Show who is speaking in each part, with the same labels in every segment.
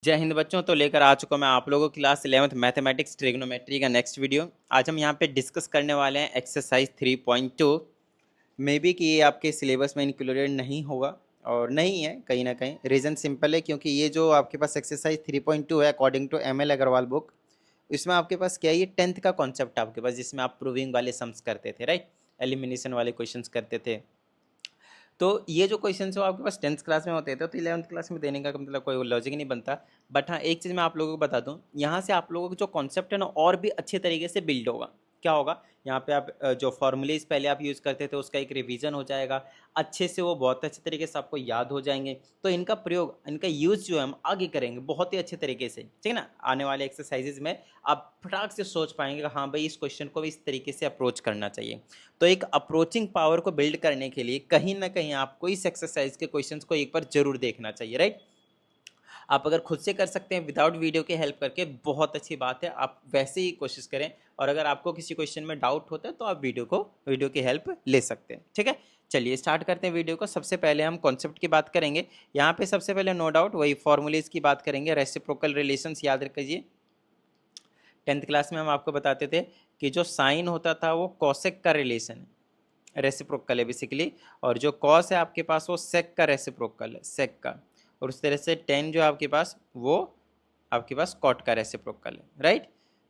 Speaker 1: जय हिंद बच्चों। तो लेकर आ चुका मैं आप लोगों को क्लास 11th मैथमेटिक्स ट्रिग्नोमेट्री का नेक्स्ट वीडियो। आज हम यहाँ पे डिस्कस करने वाले हैं एक्सरसाइज 3.2। मे बी कि ये आपके सिलेबस में इंक्लूडेड नहीं होगा और नहीं है कहीं ना कहीं। रीज़न सिंपल है क्योंकि ये जो आपके पास एक्सरसाइज 3.2 है according to ML Agarwal book, इसमें आपके पास क्या है, ये 10th का कॉन्सेप्ट आपके पास, जिसमें आप प्रूविंग वाले सम्स करते थे, राइट, एलिमिनेशन वाले क्वेश्चंस करते थे। तो ये जो क्वेश्चन है वो आपके पास 10th क्लास में होते थे, तो 11th क्लास में देने का मतलब कोई लॉजिक नहीं बनता। बट हाँ, एक चीज़ मैं आप लोगों को बता दूँ, यहाँ से आप लोगों का जो कॉन्सेप्ट है ना और भी अच्छे तरीके से बिल्ड होगा। क्या होगा, यहाँ पे आप जो फॉर्मूलेज पहले आप यूज़ करते थे उसका एक रिवीजन हो जाएगा अच्छे से, वो बहुत अच्छे तरीके से आपको याद हो जाएंगे। तो इनका प्रयोग, इनका यूज़ जो है हम आगे करेंगे बहुत ही अच्छे तरीके से, ठीक है ना। आने वाले एक्सरसाइजेज में आप फटाक से सोच पाएंगे कि हाँ भाई इस क्वेश्चन को भी इस तरीके से अप्रोच करना चाहिए। तो एक अप्रोचिंग पावर को बिल्ड करने के लिए कहीं ना कहीं आपको इस एक्सरसाइज के क्वेश्चंस को एक बार जरूर देखना चाहिए, राइट। आप अगर खुद से कर सकते हैं विदाउट वीडियो के हेल्प करके, बहुत अच्छी बात है, आप वैसे ही कोशिश करें। और अगर आपको किसी क्वेश्चन में डाउट होता है तो आप वीडियो की हेल्प ले सकते हैं, ठीक है। चलिए स्टार्ट करते हैं वीडियो को। सबसे पहले हम कॉन्सेप्ट की बात करेंगे। यहाँ पे सबसे पहले नो डाउट वही फॉर्मूलेज की बात करेंगे। रेसिप्रोकल रिलेशंस याद रखिए, 10th क्लास में हम आपको बताते थे कि जो साइन होता था वो कॉसेक का रिलेशन है, रेसिप्रोकल है बेसिकली। और जो कॉस है आपके पास वो सेक का रेसिप्रोकल है, सेक का। और उस तरह से टेन जो आपके पास वो आपके पास कॉट का रेसिप्रोकल है, राइट।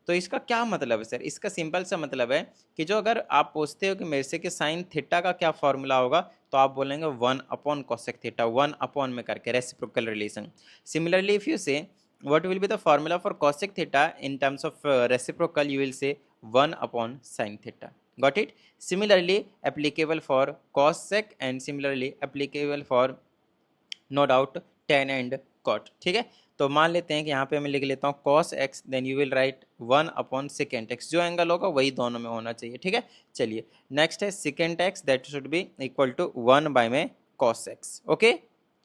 Speaker 1: तो इसका क्या मतलब है सर? इसका सिंपल सा मतलब है कि जो अगर आप पूछते हो कि मेरे से कि साइन थीटा का क्या फॉर्मूला होगा, तो आप बोलेंगे 1 अपॉन कॉसेक थीटा, 1 अपॉन में करके reciprocal relation. Similarly if you से what will be the formula for cosec theta in terms of reciprocal, you will say 1 upon sin theta. Got it? Similarly applicable for cosec and similarly applicable for no doubt tan and cot, ठीक है। तो मान लेते हैं कि यहाँ पे मैं लिख लेता हूँ cos x, then you will write 1 upon second X, जो एंगल होगा वही दोनों में होना चाहिए, ठीक है। चलिए नेक्स्ट है second X, that should be equal to 1 by में cos x, ओके।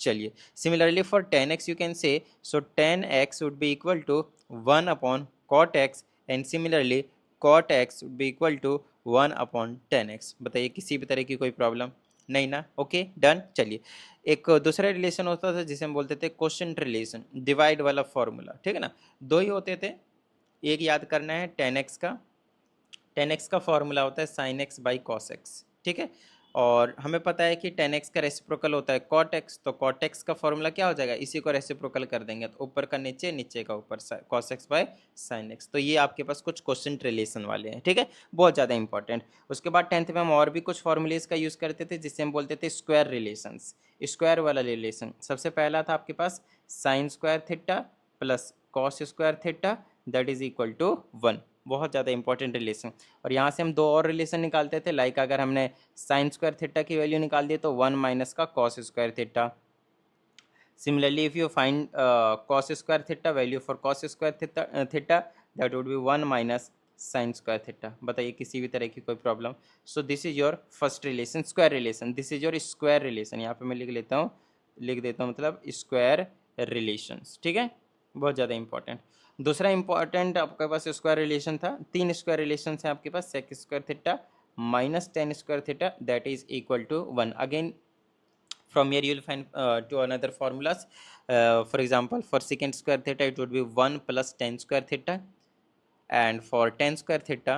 Speaker 1: चलिए similarly for tan x you can say, so tan x would be equal to 1 upon cot x and similarly cot x would be equal to 1 upon tan x। बताइए किसी भी तरह की कोई problem नहीं ना? Okay done. चलिए एक दूसरा रिलेशन होता था जिसे हम बोलते थे क्वोशंट रिलेशन, डिवाइड वाला फॉर्मूला, ठीक है ना। दो ही होते थे, एक याद करना है टेन एक्स का, टेन एक्स का फॉर्मूला होता है sine x by cos X, ठीक है। और हमें पता है कि टेन एक्स का रेसिप्रोकल होता है कॉट एक्स, तो कॉट एक्स का फॉर्मूला क्या हो जाएगा, इसी को रेसिप्रोकल कर देंगे तो ऊपर का नीचे, नीचे का ऊपर, cos x bye sine x. तो ये आपके पास कुछ क्वेश्चन रिलेशन वाले हैं, ठीक है, बहुत ज़्यादा इंपॉर्टेंट। उसके बाद 10th में हम और भी कुछ फॉर्मूलेज का यूज़ करते थे जिससे हम बोलते थे स्क्वायर रिलेशंस। स्क्वायर वाला रिलेशन सबसे पहला था आपके पास sine square theta plus cos square theta that is equal to 1, बहुत ज़्यादा इंपॉर्टेंट रिलेशन। और यहाँ से हम दो और रिलेशन निकालते थे, लाइक अगर हमने साइन स्क्वायर थीटा की वैल्यू निकाल दी तो 1 माइनस का cos square theta. Similarly if you find cos square theta, value for cos square theta that would be 1 minus sign square theta. बताइए किसी भी तरह की कोई problem? So this is your first relation, square relation, this is your square relation. यहाँ पे मैं लिख लेता हूँ, लिख देता हूँ मतलब स्क्वायर रिलेशंस, ठीक है, बहुत ज़्यादा इंपॉर्टेंट। दूसरा इंपॉर्टेंट आपके पास स्क्वायर रिलेशन था, तीन स्क्वायर रिलेशन है आपके पास, sec square theta minus tan square theta that is equal to 1। Again from here you will find two another formulas. For example, for secant square theta it would be 1 plus tan square theta, and for tan square theta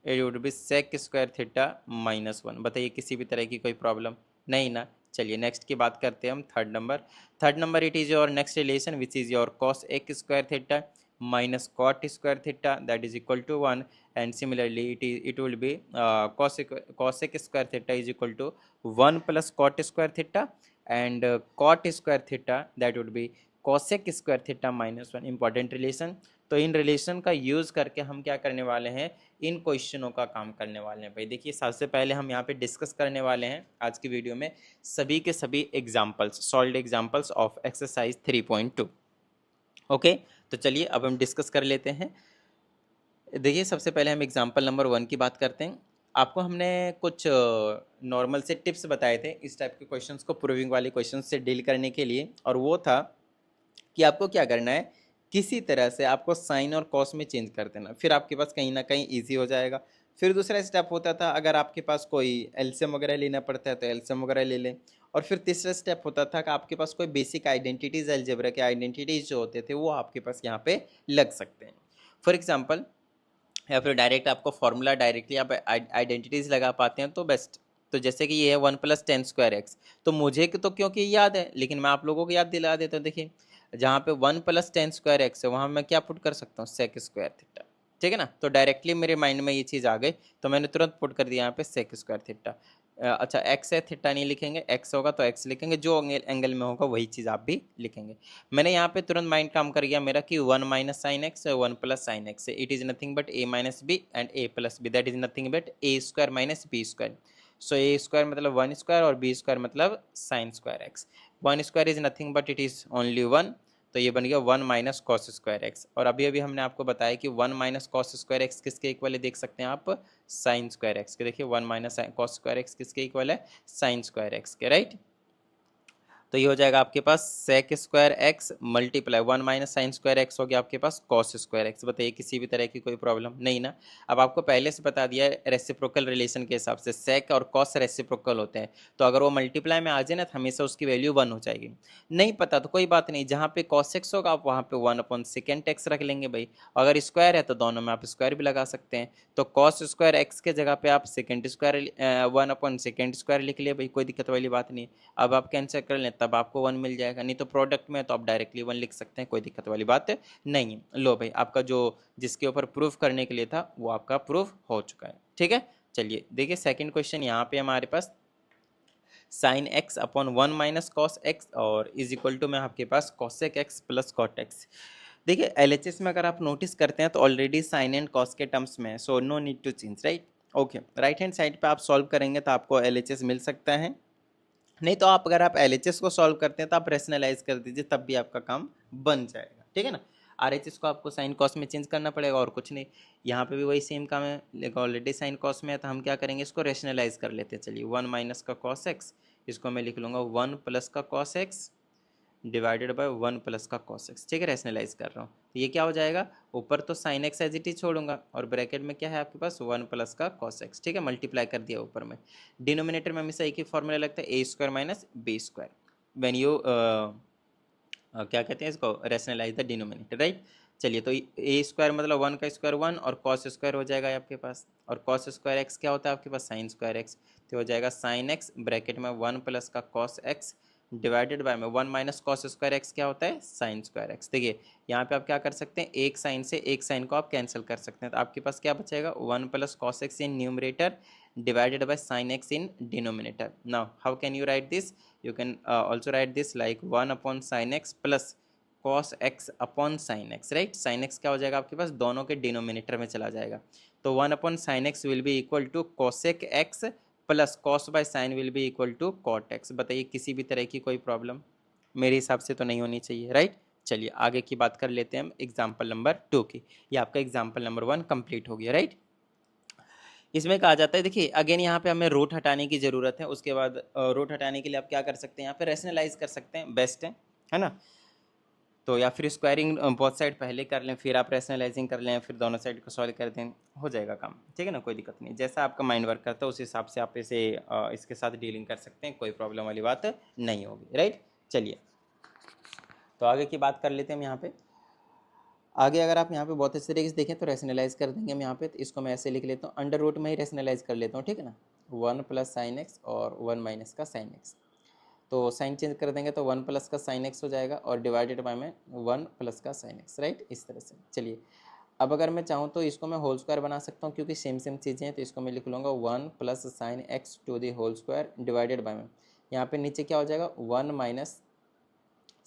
Speaker 1: it would be sec square theta minus 1। बताइए किसी भी तरह की कोई problem नहीं ना? चलिए next की बात करते हैं हम, third number it is your next relation which is your cos एक square theta minus cot square theta that is equal to 1, and similarly it will be cosec square theta is equal to 1 plus cot square theta, and cot square theta that would be cosec square theta minus 1, important relation। तो in relation का use करके हम क्या करने वाले हैं, इन क्वेश्चनों का काम करने वाले हैं। भाई देखिए सबसे पहले हम यहाँ पे डिस्कस करने वाले हैं आज की वीडियो में सभी के सभी examples, solved examples of exercise 3.2। Okay, तो चलिए अब हम डिस्कस कर लेते हैं। देखिए सबसे पहले हम एग्जाम्पल नंबर 1 की बात करते हैं। आपको हमने कुछ नॉर्मल से टिप्स बताए थे इस टाइप के क्वेश्चंस को, प्रूविंग वाले क्वेश्चंस से डील करने के लिए, और वो था कि आपको क्या करना है, किसी तरह से आपको साइन और कॉस में चेंज कर देना, फिर आपके पास कहीं ना कहीं ईजी हो जाएगा। फिर दूसरा स्टेप होता था अगर आपके पास कोई एलसीएम वगैरह लेना पड़ता है तो एलसीएम वगैरह ले लें, और फिर तीसरा स्टेप होता था कि आपके पास कोई बेसिक आइडेंटिटीज, अलजेब्रा के आइडेंटिटीज जो होते थे वो आपके पास यहाँ पे लग सकते हैं। फॉर एग्जाम्पल, या फिर डायरेक्ट आपको फॉर्मूला डायरेक्टली आप आइडेंटिटीज लगा पाते हैं तो बेस्ट। तो जैसे कि ये है 1 + tan² x, तो मुझे तो क्योंकि याद है, लेकिन मैं आप लोगों को याद दिला देता हूँ। देखिए जहाँ पे 1 + tan² x है वहाँ मैं क्या पुट कर सकता हूँ, sec² थीटा, ठीक है ना। तो डायरेक्टली मेरे माइंड में ये चीज़ आ गई, तो मैंने तुरंत पुट कर दिया यहाँ पे sec² थीटा। अच्छा एक्स है, थीटा नहीं लिखेंगे, एक्स होगा तो एक्स लिखेंगे, जो एंगल में होगा वही चीज़ आप भी लिखेंगे। मैंने यहाँ पे तुरंत माइंड काम कर गया मेरा कि 1 - sin x 1 + sin x, it is nothing but a - b and a + b, that is nothing but a² - b²। So a² मतलब 1² और b² मतलब sin²x। 1² is nothing but it is only 1, तो ये बन गया 1 - cos²x। और अभी अभी हमने आपको बताया कि 1 - cos²x किसके इक्वल है, देख सकते हैं आप, sin²x के। देखिए 1 - cos²x किसके इक्वल है, sin²x के, राइट। तो ये हो जाएगा आपके पास sec² x मल्टीप्लाई 1 - sin²x हो गया आपके पास cos²x। बताइए किसी भी तरह की कोई प्रॉब्लम नहीं ना। अब आपको पहले से बता दिया है रेसिप्रोकल रिलेशन के हिसाब से sec और cos रेसिप्रोकल होते हैं, तो अगर वो मल्टीप्लाई में आ जाए ना तो हमेशा उसकी वैल्यू 1 हो जाएगी। नहीं पता तो कोई बात नहीं, जहाँ पे cos x होगा आप वहाँ पे 1/sec² रख लेंगे भाई। अगर स्क्वायर है तो दोनों में आप स्क्वायर भी लगा सकते हैं, तो cos² x के जगह पे आप 1/sec² लिख लिए भाई, कोई दिक्कत वाली बात नहीं। अब आप कैंसिल कर लें तब आपको 1 मिल जाएगा, नहीं तो प्रोडक्ट में तो आप डायरेक्टली 1 लिख सकते हैं, कोई दिक्कत वाली बात नहीं है। लो भाई, आपका जो जिसके ऊपर प्रूफ करने के लिए था वो आपका प्रूफ हो चुका है, ठीक है। चलिए देखिए सेकंड क्वेश्चन यहाँ पे हमारे पास sin x/1 - cos x और इज इक्वल टू में आपके पास cosec x + cot x। देखिए LHS में अगर आप नोटिस करते हैं तो ऑलरेडी साइन एंड कॉस के टर्म्स में, so no need to change, right. Okay, right hand side पे आप सॉल्व करेंगे तो आपको LHS मिल सकता है। नहीं तो आप अगर आप LHS को सॉल्व करते हैं तो आप रेशनलाइज कर दीजिए, तब भी आपका काम बन जाएगा, ठीक है ना। RHS को आपको साइन कॉस में चेंज करना पड़ेगा और कुछ नहीं। यहाँ पे भी वही सेम काम है, लेकिन ऑलरेडी साइन कॉस में है तो हम क्या करेंगे, इसको रेशनलाइज कर लेते हैं। चलिए 1 - का cos x, इसको मैं लिख लूँगा 1 + का cos x डिवाइडेड बाय 1 + का cos x, ठीक है। रेशनलाइज कर रहा हूँ तो ये क्या हो जाएगा, ऊपर तो sin x as it is छोड़ूंगा और ब्रैकेट में क्या है आपके पास 1 + का cos x, ठीक है। मल्टीप्लाई कर दिया ऊपर में। डिनोमिनेटर में हमेशा एक ही फॉर्मूला लगता है, a² - b², व्हेन यू क्या कहते हैं इसको, रेशनलाइज द डिनोमिनेटर, राइट। चलिए तो a² मतलब 1 का स्क्वायर 1 और cos² हो जाएगा आपके पास, और cos²x क्या होता है आपके पास, sin²x, तो हो जाएगा sin x ब्रैकेट में 1 + का cos x डिवाइडेड बाय में 1 - cos²x क्या होता है, sin²x। देखिए यहाँ पे आप क्या कर सकते हैं, एक साइन से एक साइन को आप कैंसिल कर सकते हैं, तो आपके पास क्या बचेगा, 1 + cos x in numerator divided by sin x in denominator. Now how can you write this, you can also write this like 1/sin x plus cos x upon sin x, right। sin x क्या हो जाएगा आपके पास, दोनों के denominator में चला जाएगा, तो 1/sin x will be equal to cosec x plus cos by sin will be equal to cot x। बताइए किसी भी तरह की कोई प्रॉब्लम मेरे हिसाब से तो नहीं होनी चाहिए, राइट। चलिए आगे की बात कर लेते हैं हम एग्जाम्पल नंबर 2 की। ये आपका एग्जाम्पल नंबर 1 कंप्लीट हो गया, राइट। इसमें कहा जाता है, देखिए अगेन यहाँ पे हमें रूट हटाने की ज़रूरत है, उसके बाद रूट हटाने के लिए आप क्या कर सकते हैं, यहाँ पे रैशनलाइज कर सकते हैं, बेस्ट है ना। तो या फिर स्क्वायरिंग बोथ साइड पहले कर लें, फिर आप रैशनलाइजिंग कर लें, फिर दोनों साइड को सॉल्व कर दें, हो जाएगा काम, ठीक है ना। कोई दिक्कत नहीं, जैसा आपका माइंड वर्क करता है उस हिसाब से आप इसे इसके साथ डीलिंग कर सकते हैं, कोई प्रॉब्लम वाली बात नहीं होगी, राइट। चलिए तो आगे की बात कर लेते हैं हम यहाँ पे। आगे अगर आप यहाँ पे बहुत अच्छे तरीके से देखें तो रैशनलाइज कर देंगे हम यहाँ पे, तो इसको मैं ऐसे लिख लेता हूँ, अंडर रूट में ही रैशनलाइज कर लेता हूँ, ठीक है ना। 1 + sin x और 1 - का sin x, तो साइन चेंज कर देंगे तो 1 + का sin x हो जाएगा और डिवाइडेड बाय में 1 + का sin x, राइट, इस तरह से। चलिए अब अगर मैं चाहूँ तो इसको मैं होल स्क्वायर बना सकता हूँ, क्योंकि सेम सेम चीज़ें हैं, तो इसको मैं लिख लूँगा 1 + sin x to the whole square divided by में, यहाँ पे नीचे क्या हो जाएगा 1 -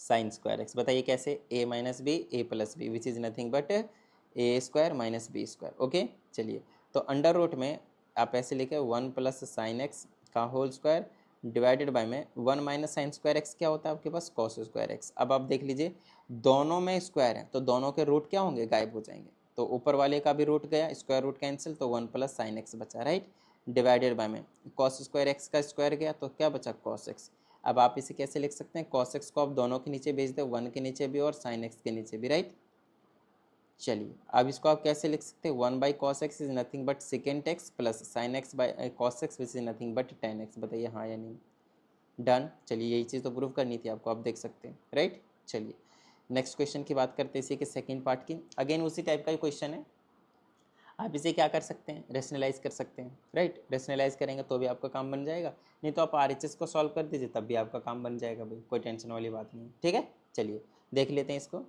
Speaker 1: sin²x। बताइए कैसे, a - b a + b which is nothing but a² - b², okay. चलिए तो अंडर रूट में आप ऐसे लिखे 1 + sin x का होल स्क्वायर डिवाइडेड बाय में 1 - sin²x क्या होता है आपके पास, cos²x। अब आप देख लीजिए दोनों में स्क्वायर है तो दोनों के रूट क्या होंगे, गायब हो जाएंगे, तो ऊपर वाले का भी रूट गया, स्क्वायर रूट कैंसिल, तो 1 + sin x बचा, राइट, डिवाइडेड बाय में cos²x का स्क्वायर गया तो क्या बचा, cos x। अब आप इसे कैसे लिख सकते हैं, cos x को आप दोनों के नीचे भेज दें, 1 के नीचे भी और sin x के नीचे भी, राइट। चलिए अब इसको आप कैसे लिख सकते हैं, 1/cos x is nothing but secant x plus sin x by cos x which is nothing but tan x। बताइए हाँ या नहीं, डन। चलिए यही चीज़ तो प्रूव करनी थी आपको, आप देख सकते हैं, राइट। चलिए नेक्स्ट क्वेश्चन की बात करते हैं, इसी के सेकंड पार्ट की। अगेन उसी टाइप का ही क्वेश्चन है। आप इसे क्या कर सकते हैं, रेशनलाइज कर सकते हैं, राइट। रेशनलाइज करेंगे तो भी आपका काम बन जाएगा, नहीं तो आप RHS को सॉल्व कर दीजिए तब भी आपका काम बन जाएगा भाई, कोई टेंशन वाली बात नहीं है, ठीक है। चलिए देख लेते हैं इसको।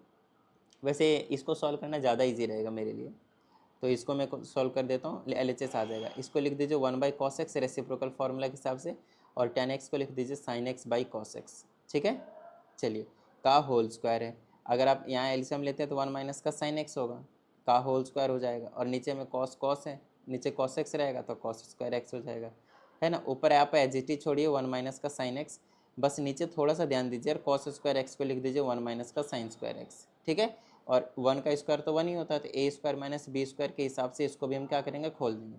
Speaker 1: वैसे इसको सॉल्व करना ज़्यादा ईजी रहेगा मेरे लिए, तो इसको मैं सॉल्व कर देता हूँ। LHS आ जाएगा, इसको लिख दीजिए 1/cos x रेसिप्रोकल फार्मूला के हिसाब से, और tan x को लिख दीजिए sin x/cos x, ठीक है। चलिए का होल स्क्वायर है, अगर आप यहाँ एलसीएम लेते हैं तो 1 माइनस का sin x होगा, का होल स्क्वायर हो जाएगा, और नीचे में cos है, नीचे cos x रहेगा तो cos स्क्वायर x हो जाएगा, है ना। ऊपर आप एजिटी छोड़िए 1 माइनस का sin x, बस नीचे थोड़ा सा ध्यान दीजिए, और cos स्क्वायर x को लिख दीजिए 1 माइनस का sin स्क्वायर x, ठीक है। और 1 का स्क्वायर तो 1 ही होता है, तो ए स्क्वायर माइनस बी स्क्वायर के हिसाब से इसको भी हम क्या करेंगे, खोल देंगे,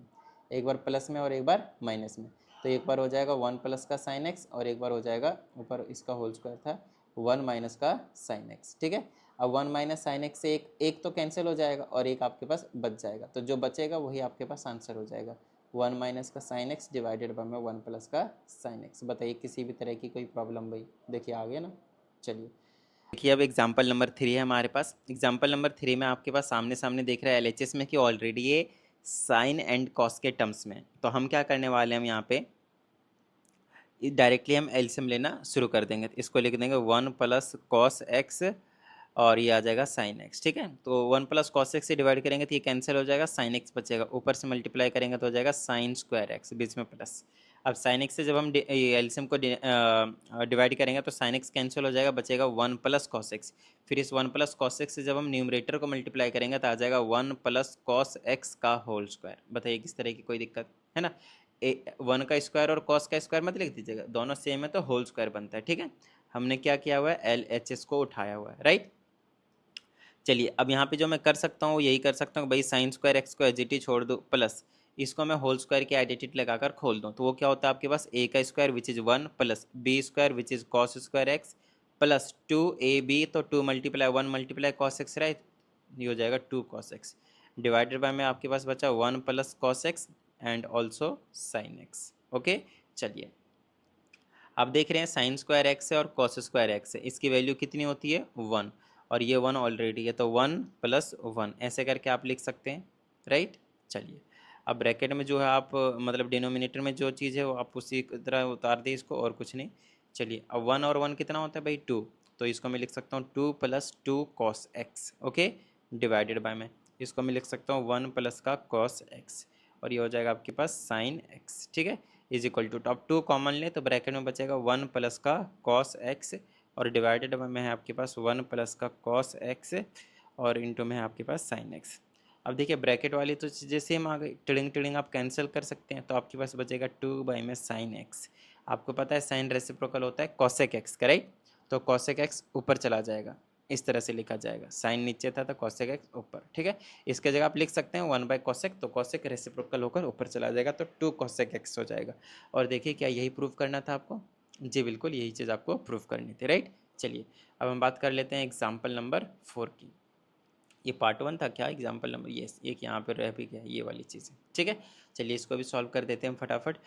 Speaker 1: एक बार प्लस में और एक बार माइनस में। तो एक बार हो जाएगा 1 प्लस का साइन एक्स, और एक बार हो जाएगा ऊपर इसका होल स्क्वायर था 1 माइनस का साइन एक्स, ठीक है। अब 1 माइनस साइन एक्स से एक तो कैंसिल हो जाएगा और एक आपके पास बच जाएगा, तो जो बचेगा वही आपके पास आंसर हो जाएगा, 1 माइनस का साइन एक्स डिवाइडेड बाय में 1 प्लस का साइन एक्स। बताइए किसी भी तरह की कोई प्रॉब्लम भाई, देखिए आ गया ना। चलिए देखिए अब एग्जाम्पल नंबर 3 है हमारे पास। एग्जाम्पल नंबर 3 में आपके पास सामने सामने देख रहा है LHS में कि ऑलरेडी ये साइन एंड कॉस के टर्म्स में, तो हम क्या करने वाले हैं, हम यहाँ पे डायरेक्टली हम एलसीएम लेना शुरू कर देंगे। इसको लिख देंगे 1 प्लस कॉस एक्स, और ये आ जाएगा साइन एक्स, ठीक है। तो 1 प्लस कॉस एक्स से डिवाइड करेंगे तो ये कैंसिल हो जाएगा, साइन एक्स बचेगा, ऊपर से मल्टीप्लाई करेंगे तो हो जाएगा साइन स्क्वायर एक्स, बीच में प्लस। अब साइन एक्स से जब हम एलसीएम को डिवाइड करेंगे तो साइन एक्स कैंसिल हो जाएगा, बचेगा 1 प्लस कॉस एक्स। फिर इस 1 प्लस कॉस एक्स से जब हम न्यूमरेटर को मल्टीप्लाई करेंगे तो आ जाएगा 1 प्लस कॉस एक्स का होल स्क्वायर। बताइए किस तरह की कोई दिक्कत है ना। 1 का स्क्वायर और कॉस का स्क्वायर मत लिख दीजिएगा, दोनों सेम है तो होल स्क्वायर बनता है, ठीक है। हमने क्या किया हुआ है, LHS को उठाया हुआ है, राइट। चलिए अब यहाँ पे जो मैं कर सकता हूँ यही कर सकता हूँ भाई, साइन स्क्वायर एक्स को एजिटी छोड़ दो, प्लस इसको मैं होल स्क्वायर की आइडेंटिटी लगाकर खोल दूँ, तो वो क्या होता है आपके पास, a का square which is 1 plus B square which is cos square X plus 2ab, तो 2 multiply 1 multiply cos X, right. ये हो जाएगा 2 कॉस एक्स डिवाइडेड बाय में आपके पास बचा 1 plus cos x and also sine x, okay. चलिए आप देख रहे हैं साइन स्क्वायर एक्स है और कॉस स्क्वायर एक्स है, इसकी वैल्यू कितनी होती है 1, और ये 1 ऑलरेडी है, तो 1 प्लस 1 ऐसे करके आप लिख सकते हैं, राइट। चलिए अब ब्रैकेट में जो है आप मतलब डिनोमिनेटर में जो चीज़ है वो आप उसी तरह उतार दें इसको, और कुछ नहीं। चलिए अब 1 और 1 कितना होता है भाई 2, तो इसको मैं लिख सकता हूँ 2 plus 2 cos x, okay, divided by में इसको मैं लिख सकता हूँ 1 प्लस का कॉस एक्स, और ये हो जाएगा आपके पास साइन एक्स, ठीक है। इज इक्वल टू, अब 2 कॉमन ले तो ब्रैकेट में बचेगा 1 प्लस का कॉस एक्स, और डिवाइडेड में है आपके पास 1 प्लस का कॉस एक्स, और इंटू में है आपके पास साइन एक्स। अब देखिए ब्रैकेट वाली तो चीज़ें सेम आ गई, टिड़िंग टिड़िंग आप कैंसिल कर सकते हैं, तो आपके पास बचेगा 2 बाई में साइन एक्स। आपको पता है साइन रेसिप्रोकल होता है कॉसेक एक्स का, राइट। तो कॉसेक एक्स ऊपर चला जाएगा, इस तरह से लिखा जाएगा, साइन नीचे था तो कॉसेक एक्स ऊपर, ठीक है। इसके जगह आप लिख सकते हैं 1 बाई कॉसेक, तो कॉसेक रेसिप्रोकल होकर ऊपर चला जाएगा, तो 2 कॉसेक एक्स हो जाएगा। और देखिए क्या यही प्रूव करना था आपको, जी बिल्कुल यही चीज़ आपको प्रूव करनी थी, राइट। चलिए अब हम बात कर लेते हैं एग्जाम्पल नंबर 4 की। ये पार्ट 1 था क्या, एग्जाम्पल नंबर, ये एक यहाँ पर रह भी गया ये वाली चीज़, ठीक है। चलिए इसको भी सॉल्व कर देते हैं फटाफट।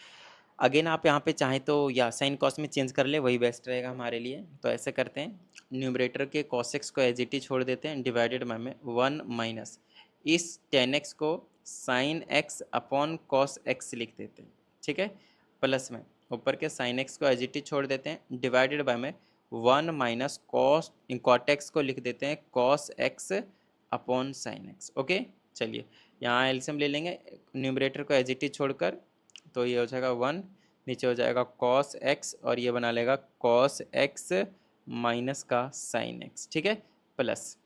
Speaker 1: अगेन आप यहाँ पे चाहें तो या साइन कॉस में चेंज कर ले, वही बेस्ट रहेगा हमारे लिए। तो ऐसे करते हैं, न्यूमरेटर के कॉस एक्स को एज इट इज छोड़ देते हैं, डिवाइडेड बाय में 1 माइनस इस टेन एक्स को sine x upon cos x लिख देते हैं, ठीक है। प्लस में ऊपर के साइन एक्स को एज इट इज छोड़ देते हैं, डिवाइडेड बाय में 1 माइनस कॉस कॉट एक्स को लिख देते हैं cos x upon sine x, okay. चलिए यहाँ एलसीएम ले लेंगे, न्यूमरेटर को एज इट इज छोड़कर, तो ये हो जाएगा 1, नीचे हो जाएगा कॉस एक्स, और ये बना लेगा कॉस एक्स माइनस का साइन एक्स, ठीक है। प्लस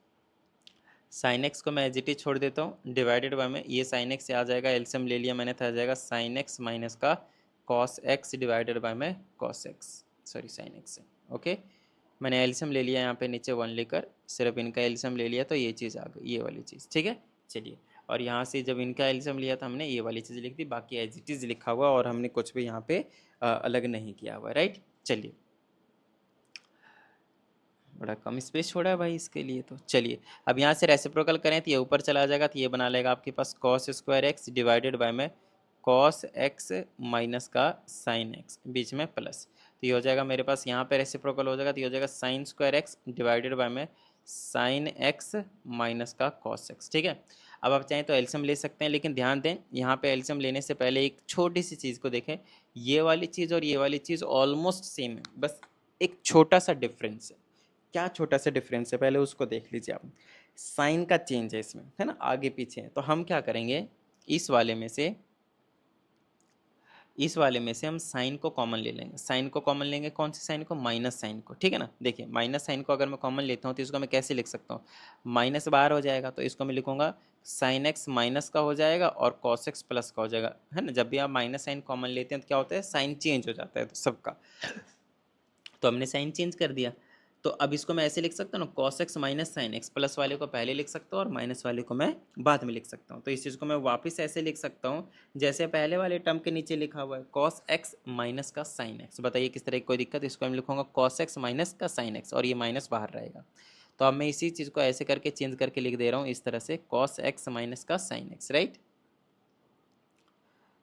Speaker 1: साइन एक्स को मैं एज इट इज छोड़ देता हूँ, डिवाइडेड बाय में ये साइन एक्स आ जाएगा, एलसीएम ले लिया मैंने, तो आ जाएगा साइन एक्स माइनस का कॉस एक्स डिवाइडेड बाय में cos x, sorry sine x, okay. मैंने एलसीएम ले लिया यहाँ पे नीचे 1 लेकर, सिर्फ इनका एलसीएम ले लिया तो ये चीज़ आ गई, ये वाली चीज़, ठीक है। चलिए और यहाँ से जब इनका एलसीएम लिया था हमने, ये वाली चीज़ लिख दी, बाकी एज इट इज़ लिखा हुआ, और हमने कुछ भी यहाँ पे अलग नहीं किया हुआ, राइट। चलिए बड़ा कम स्पेस छोड़ा है भाई इसके लिए, तो चलिए अब यहाँ से रेसिप्रोकल करें तो ये ऊपर चला जाएगा, तो ये बना लेगा आपके पास cos square X divided by में कॉस एक्स माइनस का साइन एक्स, बीच में प्लस। तो ये हो जाएगा मेरे पास, यहाँ पे रेसिप्रोकल हो जाएगा तो ये हो जाएगा sign square X divided by में साइन एक्स माइनस का कॉस एक्स। ठीक है, अब आप चाहें तो एलसीएम ले सकते हैं, लेकिन ध्यान दें यहाँ पे एलसीएम लेने से पहले एक छोटी सी चीज़ को देखें। ये वाली चीज़ और ये वाली चीज़ ऑलमोस्ट सेम है, बस एक छोटा सा डिफरेंस है। क्या छोटा सा डिफरेंस है, पहले उसको देख लीजिए आप। साइन का चेंज है इसमें, है ना, आगे पीछे है। तो हम क्या करेंगे, इस वाले में से हम साइन को कॉमन ले लेंगे। साइन को कॉमन लेंगे, कौन सी साइन को, माइनस साइन को। ठीक है ना, देखिए माइनस साइन को अगर मैं कॉमन लेता हूँ तो इसको मैं कैसे लिख सकता हूँ, माइनस बाहर हो जाएगा तो इसको मैं लिखूंगा साइन एक्स माइनस का हो जाएगा और कॉस एक्स प्लस का हो जाएगा, है ना। जब भी आप माइनस साइन कॉमन लेते हैं तो क्या होता है, साइन चेंज हो जाता है तो सबका, तो हमने साइन चेंज कर दिया। तो अब इसको मैं ऐसे लिख सकता हूँ ना, cos X minus sine X, plus वाले को पहले लिख सकता हूँ और माइनस वाले को मैं बाद में लिख सकता हूँ। तो इस चीज़ को मैं वापस ऐसे लिख सकता हूँ जैसे पहले वाले टर्म के नीचे लिखा हुआ है, कॉस एक्स माइनस का साइन एक्स। बताइए किस तरह की कोई दिक्कत, इसको मैं लिखूंगा कॉस एक्स माइनस का साइन एक्स और ये माइनस बाहर रहेगा। तो अब मैं इसी चीज़ को ऐसे करके चेंज करके लिख दे रहा हूँ इस तरह से, कॉस एक्स माइनस का साइन एक्स, राइट।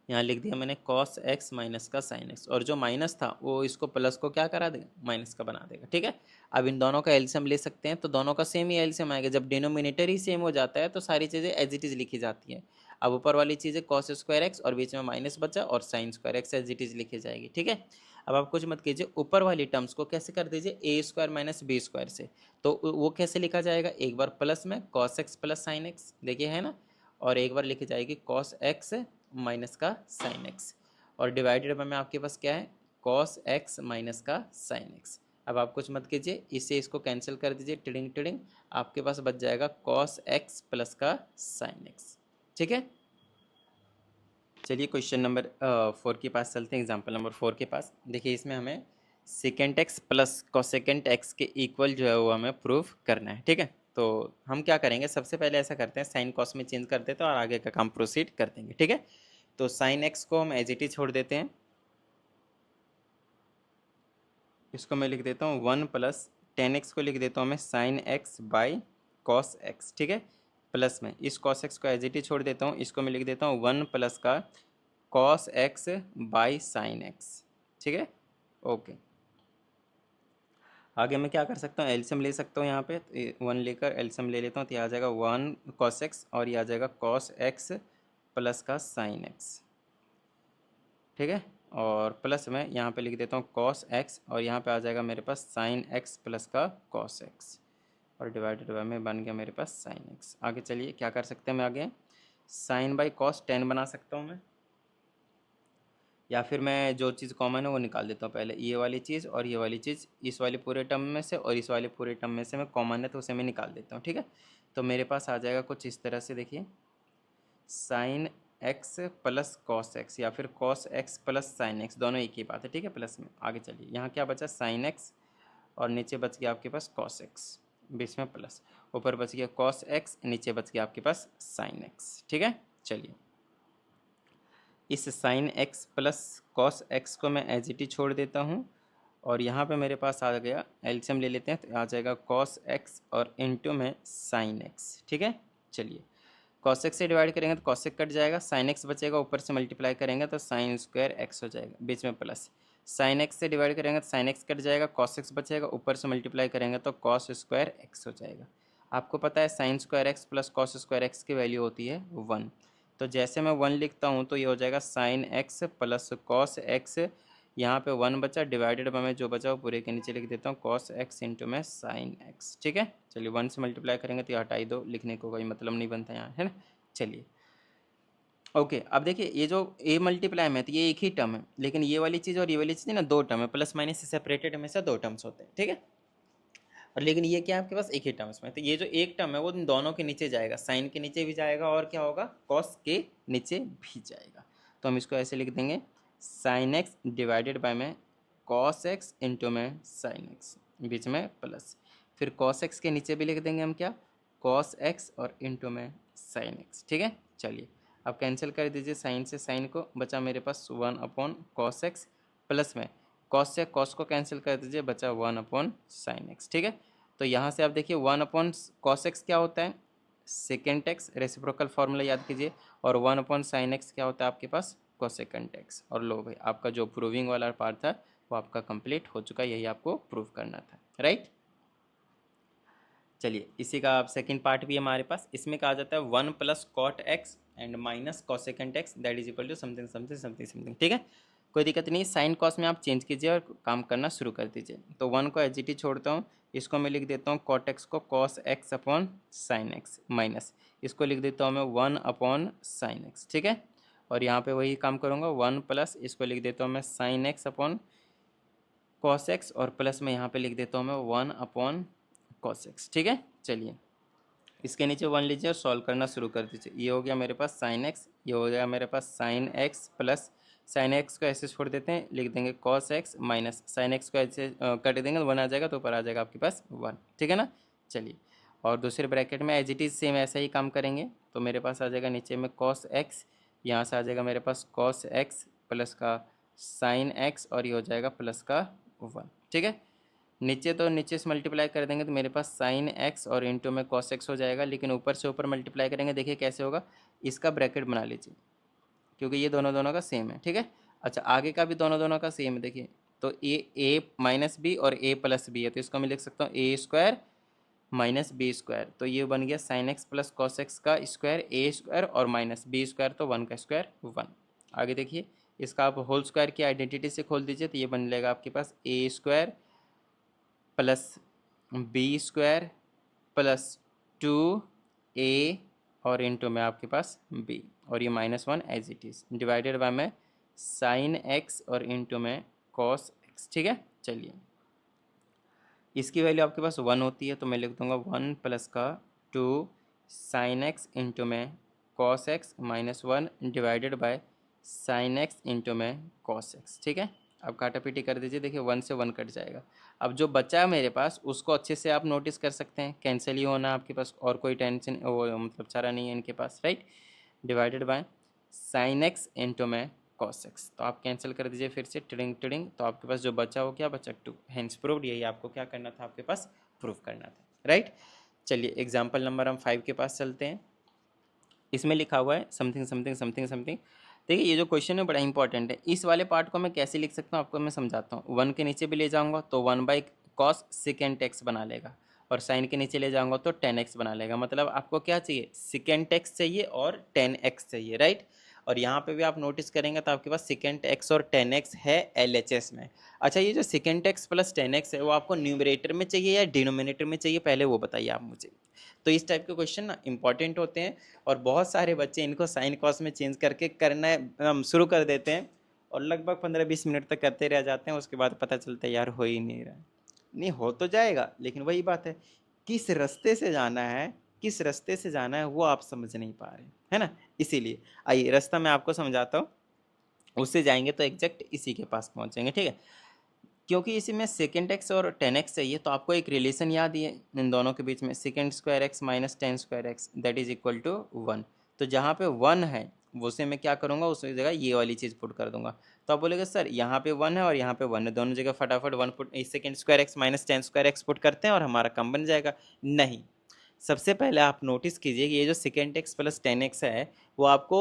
Speaker 1: यहाँ लिख दिया मैंने कॉस एक्स माइनस का साइन एक्स, और जो माइनस था वो इसको प्लस को क्या करा देगा, माइनस का बना देगा। ठीक है, अब इन दोनों का एलसीएम ले सकते हैं, तो दोनों का सेम ही एलसीएम आएगा। जब डिनोमिनेटर ही सेम हो जाता है तो सारी चीज़ें एज इट इज़ लिखी जाती हैं। अब ऊपर वाली चीज़ें कॉस स्क्वायर एक्स और बीच में माइनस बचा और sine square X as it is लिखी जाएगी। ठीक है, अब आप कुछ मत कीजिए, ऊपर वाली टर्म्स को कैसे कर दीजिए, ए स्क्वायर माइनस बी स्क्वायर से। तो वो कैसे लिखा जाएगा, एक बार प्लस में cos x plus sine x, देखिए है ना, और एक बार लिखी जाएगी कॉस एक्स माइनस का साइन एक्स, और डिवाइडेड बाय में आपके पास क्या है, कॉस एक्स माइनस का साइन एक्स। अब आप कुछ मत कीजिए, इससे इसको कैंसिल कर दीजिए, टिडिंग टिडिंग, आपके पास बच जाएगा कॉस एक्स प्लस का साइन एक्स। ठीक है, चलिए क्वेश्चन नंबर 4 के पास चलते हैं, एग्जाम्पल नंबर 4 के पास। देखिए इसमें हमें सेकेंड एक्स प्लस कॉसेकेंड एक्स के इक्वल जो है वो हमें प्रूफ करना है। ठीक है, तो हम क्या करेंगे, सबसे पहले ऐसा करते हैं साइन कॉस में चेंज कर देते हैं और आगे का काम प्रोसीड कर देंगे। ठीक है, तो साइन एक्स को हम एज इट इज छोड़ देते हैं, इसको मैं लिख देता हूँ 1 प्लस टेन एक्स को लिख देता हूँ मैं sine x by cos X. ठीक है, प्लस में इस कॉस एक्स को एज इट इज छोड़ देता हूँ, इसको मैं लिख देता हूँ 1 प्लस का cos x by sine x. ठीक है, ओके। आगे मैं क्या कर सकता हूँ, एलसीएम ले सकता हूँ, यहाँ पे 1 लेकर एलसीएम ले लेता हूँ तो ये आ जाएगा 1 कॉस एक्स और ये आ जाएगा कॉस एक्स प्लस का साइन एक्स। ठीक है, और प्लस में यहाँ पे लिख देता हूँ कॉस एक्स और यहाँ पे आ जाएगा मेरे पास साइन एक्स प्लस का कॉस एक्स, और डिवाइडेड बाय में बन गया मेरे पास साइन एक्स। आगे चलिए क्या कर सकते हैं, मैं आगे साइन बाई कॉस 10 बना सकता हूँ मैं, या फिर मैं जो चीज़ कॉमन है वो निकाल देता हूँ पहले, ये वाली चीज़ और ये वाली चीज़ इस वाले पूरे टर्म में से और इस वाले पूरे टर्म में से मैं कॉमन है तो उसे मैं निकाल देता हूँ। ठीक है, तो मेरे पास आ जाएगा कुछ इस तरह से, देखिए sign X plus cos x या फिर cos x plus sine x, दोनों एक ही बात है। ठीक है, प्लस में आगे चलिए, यहाँ क्या बचा, साइन एक्स और नीचे बच गया आपके पास कॉस एक्स, बीच में प्लस, ऊपर बच गया कॉस एक्स, नीचे बच गया आपके पास साइन एक्स। ठीक है, चलिए इस sign X plus cos x को मैं एज इट इज छोड़ देता हूँ और यहाँ पे मेरे पास आ गया, एलसीएम ले लेते हैं तो आ जाएगा कॉस एक्स और इनटू में साइन एक्स। ठीक है, चलिए कॉस एक्स से डिवाइड करेंगे तो कॉस एक्स कट जाएगा, साइन एक्स बचेगा, ऊपर से मल्टीप्लाई करेंगे तो साइन स्क्वायर एक्स हो जाएगा, बीच में प्लस, साइन एक्स से डिवाइड करेंगे तो साइन एक्स कट जाएगा, कॉस एक्स बचेगा, ऊपर से मल्टीप्लाई करेंगे तो कॉस स्क्वायर एक्स हो जाएगा। आपको पता है sign square X plus cos square x की वैल्यू होती है 1, तो जैसे मैं 1 लिखता हूँ तो ये हो जाएगा sign X plus cos x, यहाँ पे 1 बचा, डिवाइडेड बाय में जो बचा वो पूरे के नीचे लिख देता हूँ कॉस एक्स इंटू में साइन एक्स। ठीक है, चलिए 1 से मल्टीप्लाई करेंगे तो ये हटा ही दो, लिखने को कोई मतलब नहीं बनता यहाँ, है ना। चलिए ओके, अब देखिए ये जो ए मल्टीप्लाई में तो ये एक ही टर्म है, लेकिन ये वाली चीज़ और ये वाली चीज़ ना दो टर्म है, प्लस माइनस से सेपरेटेड हमेशा दो टर्म्स होते हैं। ठीक है, और लेकिन ये क्या है आपके पास एक ही टर्म्स में, तो ये जो एक टर्म है वो इन दोनों के नीचे जाएगा, साइन के नीचे भी जाएगा और क्या होगा, कॉस के नीचे भी जाएगा। तो हम इसको ऐसे लिख देंगे साइन एक्स डिवाइडेड बाय में कॉस एक्स इंटू में साइन एक्स, बीच में प्लस, फिर कॉस एक्स के नीचे भी लिख देंगे हम क्या, कॉस एक्स और इंटू में साइन एक्स। ठीक है, चलिए अब कैंसिल कर दीजिए साइन से साइन को, बचा मेरे पास 1 अपॉन कॉस एक्स, प्लस में कॉस से कॉस को कैंसिल कर दीजिए, बचा 1 अपॉन साइन एक्स। ठीक है, तो यहाँ से आप देखिए 1 अपॉन कॉस एक्स क्या होता है, सेकेंड एक्स, रेसिप्रोकल फार्मूला याद कीजिए, और 1 अपॉन साइन एक्स क्या होता है आपके पास, कोसेकेंड एक्स। और लो भाई आपका जो प्रूविंग वाला पार्ट था वो आपका कंप्लीट हो चुका है, यही आपको प्रूव करना था, राइट। चलिए इसी का आप सेकंड पार्ट भी हमारे पास, इसमें कहा जाता है 1 plus cot X and minus cosecant X that is equal to something something something something, ठीक है। कोई दिक्कत नहीं, साइन कॉस में आप चेंज कीजिए और काम करना शुरू कर दीजिए। तो 1 को एच छोड़ता हूँ, इसको मैं लिख देता हूँ कॉट एक्स को cos x upon sine x, minus इसको लिख देता हूँ मैं 1 अपॉन साइन एक्स, ठीक है। और यहाँ पे वही काम करूँगा, 1 प्लस इसको लिख देता हूँ मैं sine x upon cos x, और प्लस में यहाँ पे लिख देता हूँ मैं 1 अपॉन कॉस एक्स, ठीक है। चलिए इसके नीचे 1 लीजिए और सॉल्व करना शुरू कर दीजिए। ये हो गया मेरे पास साइन एक्स, ये हो गया मेरे पास sine X plus sine X को ऐसे छोड़ देते हैं, लिख देंगे cos X minus sine X को ऐसे कट देंगे तो 1 आ जाएगा, तो ऊपर आ जाएगा आपके पास 1, ठीक है ना। चलिए और दूसरे ब्रैकेट में एज इट इज़ सेम ऐसा ही काम करेंगे, तो मेरे पास आ जाएगा नीचे में कॉस एक्स, यहाँ से आ जाएगा मेरे पास कॉस एक्स प्लस का साइन एक्स, और ये हो जाएगा प्लस का 1, ठीक है। नीचे तो नीचे से मल्टीप्लाई कर देंगे तो मेरे पास साइन एक्स और इंटू में कॉस एक्स हो जाएगा, लेकिन ऊपर से ऊपर मल्टीप्लाई करेंगे, देखिए कैसे होगा, इसका ब्रैकेट बना लीजिए क्योंकि ये दोनों दोनों का सेम है, ठीक है। अच्छा आगे का भी दोनों दोनों का सेम है, देखिए तो ए माइनस बी और ए प्लस बी है, तो इसको मैं लिख सकता हूँ ए स्क्वायर माइनस बी स्क्वायर, तो ये बन गया sign X plus cos x का स्क्वायर ए स्क्वायर और माइनस बी स्क्वायर, तो 1 का स्क्वायर 1। आगे देखिए इसका आप होल स्क्वायर की आइडेंटिटी से खोल दीजिए, तो ये बन जाएगा आपके पास A square plus B square plus 2a और इंटू में आपके पास b, और ये -1 as it is divided by में साइन एक्स और इंटू में कॉस एक्स, ठीक है। चलिए इसकी वैल्यू आपके पास 1 होती है, तो मैं लिख दूंगा 1 प्लस का 2 साइन एक्स इंटू में cos x -1 divided by sine X into में कॉस एक्स, ठीक है। अब काटा पीटी कर दीजिए, देखिए 1 से 1 कट जाएगा। अब जो बचा है मेरे पास उसको अच्छे से आप नोटिस कर सकते हैं, कैंसिल ही होना आपके पास, और कोई टेंशन वो मतलब चारा नहीं है इनके पास, right. Divided by sine X into में कॉस एक्स, तो आप कैंसिल कर दीजिए फिर से टिडिंग टिडिंग, तो आपके पास जो बचा वो क्या बचा 2, हेंस प्रूव्ड, यही आपको क्या करना था, आपके पास प्रूव करना था, राइट। चलिए एग्जाम्पल नंबर हम 5 के पास चलते हैं। इसमें लिखा हुआ है समथिंग समथिंग समथिंग समथिंग। देखिए ये जो क्वेश्चन है बड़ा इंपॉर्टेंट है, इस वाले पार्ट को मैं कैसे लिख सकता हूँ आपको मैं समझाता हूँ। 1 के नीचे भी ले जाऊँगा तो 1 बाई कॉस सेकेंड एक्स बना लेगा, और साइन के नीचे ले जाऊँगा तो 10x बना लेगा। मतलब आपको क्या चाहिए, सेकेंड एक्स चाहिए और 10x चाहिए, राइट। और यहाँ पे भी आप नोटिस करेंगे तो आपके पास सेकेंड एक्स और 10x है LHS में। अच्छा ये जो सेकेंड एक्स प्लस 10x है वो आपको न्यूमरेटर में चाहिए या डिनोमिनेटर में चाहिए, पहले वो बताइए आप मुझे। तो इस टाइप के क्वेश्चन ना इंपॉर्टेंट होते हैं, और बहुत सारे बच्चे इनको साइन कॉस में चेंज करके करना शुरू कर देते हैं, और लगभग 15-20 मिनट तक करते रह जाते हैं, उसके बाद पता चलता है यार हो ही नहीं रहा। नहीं हो तो जाएगा, लेकिन वही बात है, किस रास्ते से जाना है, किस रास्ते से जाना है वो आप समझ नहीं पा रहे, है ना। इसीलिए आइए रास्ता मैं आपको समझाता हूँ, उससे जाएंगे तो एग्जैक्ट इसी के पास पहुँचेंगे, ठीक है। क्योंकि इसी में सेकेंड एक्स और 10x चाहिए, तो आपको एक रिलेशन याद ही है इन दोनों के बीच में, second square X minus 10 square X that is equal to 1। तो जहाँ पे 1 है वो से मैं क्या करूँगा, उस जगह ये वाली चीज़ पुट कर दूंगा। तो आप बोलेगा सर यहाँ पे 1 है और यहाँ पे 1 है, दोनों जगह फटाफट 1 put, second square X minus 10 square x put करते हैं और हमारा काम बन जाएगा। नहीं, सबसे पहले आप नोटिस कीजिए कि ये जो सेकेंड एक्स प्लस 10x है वो आपको